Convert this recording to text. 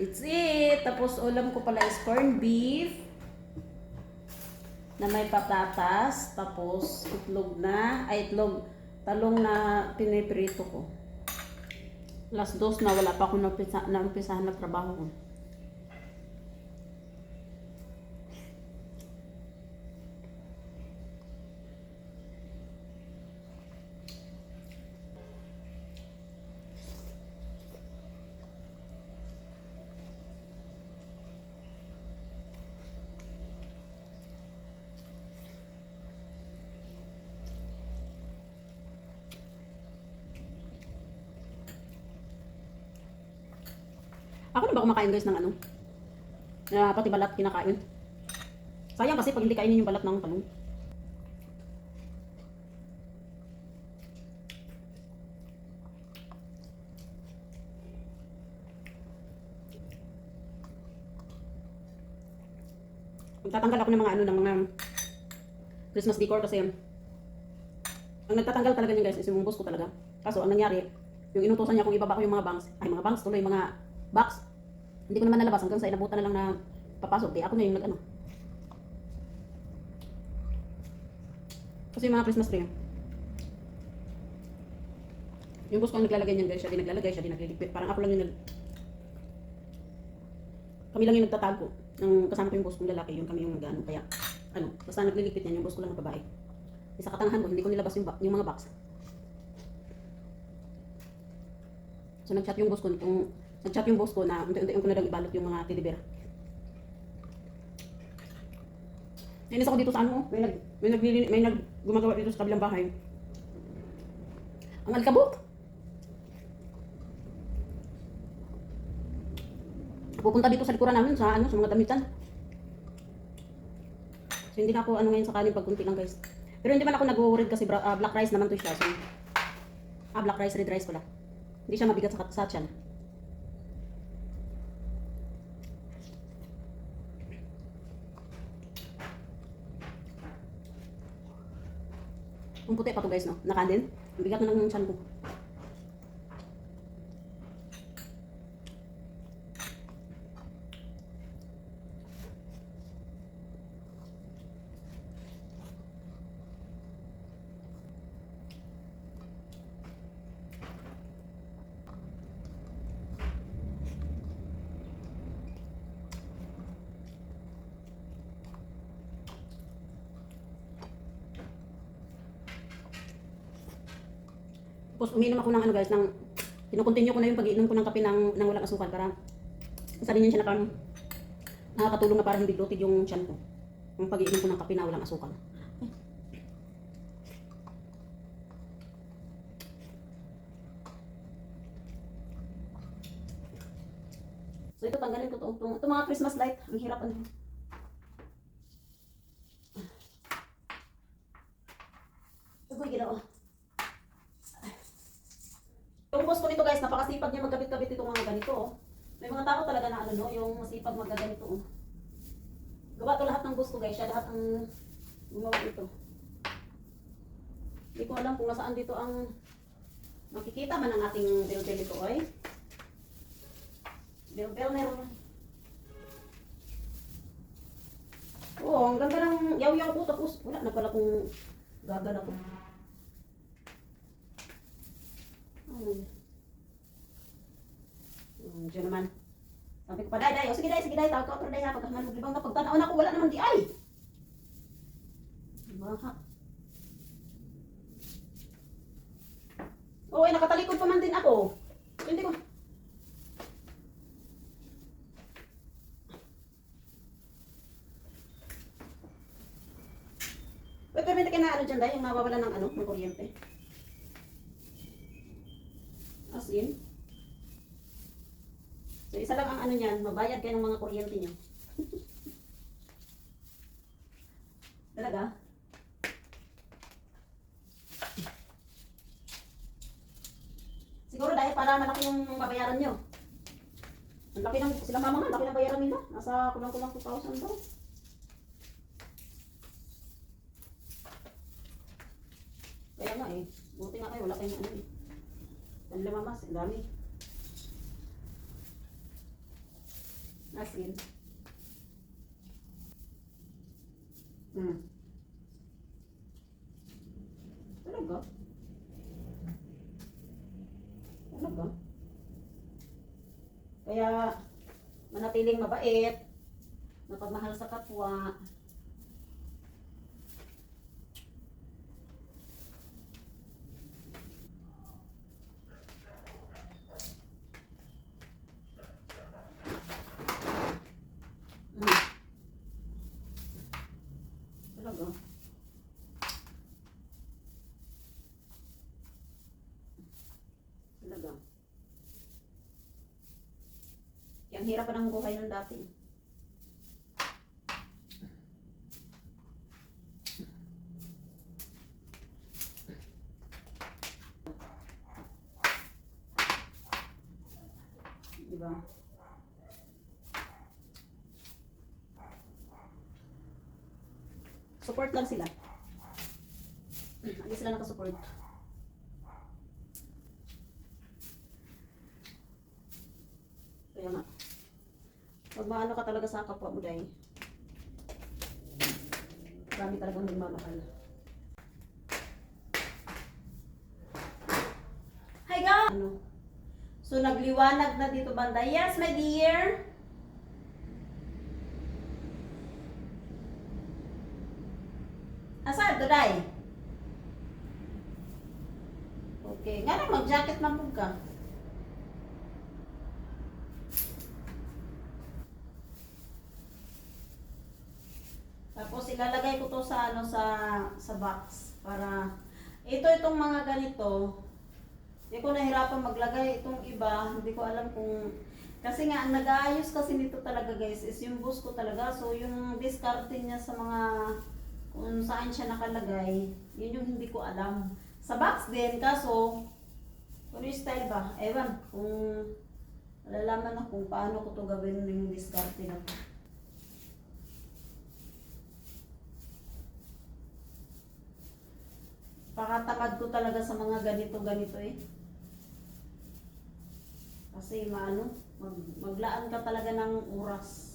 It's it. Tapos ulam ko pala is corned beef na may patatas. Tapos itlog, talong na piniprito ko. Last dos na wala pa ako naumpisahan na trabaho ko. Ako na ba kumakain guys ng ano? Na pati balat kinakain. Sayang kasi pag hindi kainin yung balat ng talong. Magtatanggal ako ng mga ano ng mga Christmas decor kasi ang nagtatanggal talaga niya guys is yung boss ko talaga. Kaso ang nangyari, yung inutusan niya kung ibaba ko yung mga bangs tuloy mga box. Hindi ko naman nalabas hanggang sa inabutan na lang na papasok. Di ako na yung nag-ano. Kasi yung mga Christmas tree. Yung boss ko ang naglalagay niyan guys. Siya din naglalagay, siya din nagliligpit. Parang ako lang yung kami lang yung nagtatago. Ng kasama ko yung boss kong lalaki. Yung kami yung nag-ano. Kaya, basta nagliligpit niyan. Yung boss ko lang ang babae. Sa katangahan ko, hindi ko nilabas yung mga box. So nag-chat yung boss ko na unti-unti ko na daw ibalot yung mga teddy bear. Nainis ako dito sa ano, may gumagawa dito sa kabilang bahay. Ang alikabok. Pupunta dito sa likuran namin sa sa mga damitan. So hindi na ako ngayon sa kanin pag kunti lang guys. Pero hindi man ako nag-worried kasi black rice naman to siya. So, black rice, red rice pala. Hindi siya mabigat sa tiyan. Ang puti pa to guys, no? Nakanin. Ang bigat na ng tiyan ko. Tapos uminom ako ng guys, kinukontinue ko na yung pag-iinom ko ng kape ng walang asukal para isa din yun siya nakakatulong na para hindi bloated yung tiyan ko. Yung pag-iinom ko ng kape na walang asukal. So ito tanggalin ko ito mga Christmas light. Ang hirap Uy, ginawa. Yung boss ko nito guys, napakasipag niya magkabit-kabit itong mga ganito. Oh. May mga tao talaga na yung masipag magganito. Oh. Gawa to lahat ng boss ko guys, siya lahat ang gumawa ito. Hindi ko alam kung nasaan dito ang makikita man ang ating bell-bell ito oy. Bell-bell meron. Oo, ang ganda ng yaw-yaw ko tapos wala na pala kung gaga na ko. Diyan naman. Sabi ko pa, day. O sige, day. Tawag ka, pero day ha. Pagkaman maglibang ka. Pagtanaw na ako, wala naman di ay. Baha. Oo, nakatalikod pa man din ako. Hindi ko. Wait, pero hindi ka na dyan, day. Yung mawawala ng kuryente. As in. So, isa lang ang niyan, mabayad kayo ng mga kuryente niyo. Talaga? Siguro dahil para malaki yung babayaran nyo. Ang laki ng, sila mama nga, laki ng bayaran nila. Nasa kulang-kulang 2,000 daw. Kaya nga buti nga kayo, wala kayong Kanila mamas, ang dami. asin. Hmm. Talaga? Talaga? Kaya, manatiling mabait, mapagmahal sa kapwa. Hmm. Talaga? Talaga? Kaya ang hirap pa ng buhay ng dati. Diba? Support lang sila. Hindi sila nakasupport. Kaya nga. Pag maano ka talaga sa kapwa mo dahil marami talagang nagmamahal. Hi guys! Ano? So nagliwanag na dito banda. Yes, my dear! Asaan? Today? Okay. Nga na mag-jacket man po ka. Tapos ilalagay ko to sa ano sa box para itong mga ganito. Hindi ko nahirapan maglagay itong iba, hindi ko alam kung kasi nga ang nag-aayos kasi nito talaga guys is yung boss ko talaga. So yung diskarte niya sa mga kung saan siya nakalagay, yun yung hindi ko alam. Sa box din kaso kung yung style ba, ewan kung malalaman na kung paano ko to gawin yung diskarte na to. Pakatamad ko talaga sa mga ganito-ganito eh. Kasi maano, maglaan ka talaga ng oras.